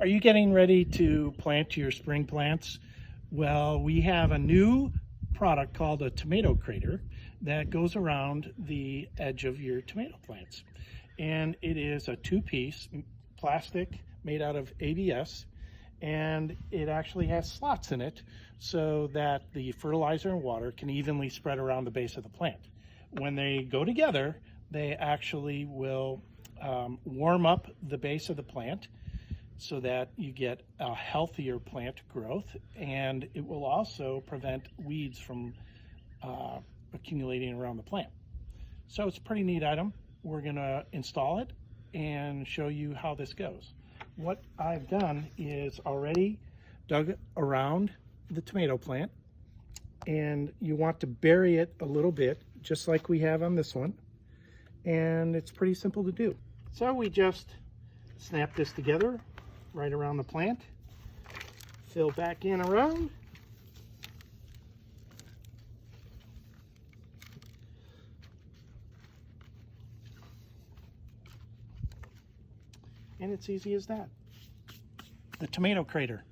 Are you getting ready to plant your spring plants? Well, we have a new product called a tomato crater that goes around the edge of your tomato plants. And it is a two-piece plastic made out of ABS, and it actually has slots in it so that the fertilizer and water can evenly spread around the base of the plant. When they go together, they actually will warm up the base of the plant so that you get a healthier plant growth, and it will also prevent weeds from accumulating around the plant. So it's a pretty neat item. We're gonna install it and show you how this goes. What I've done is already dug around the tomato plant, and you want to bury it a little bit, just like we have on this one, and it's pretty simple to do. So we just snap this together right around the plant, fill back in around, and it's easy as that. The tomato crater.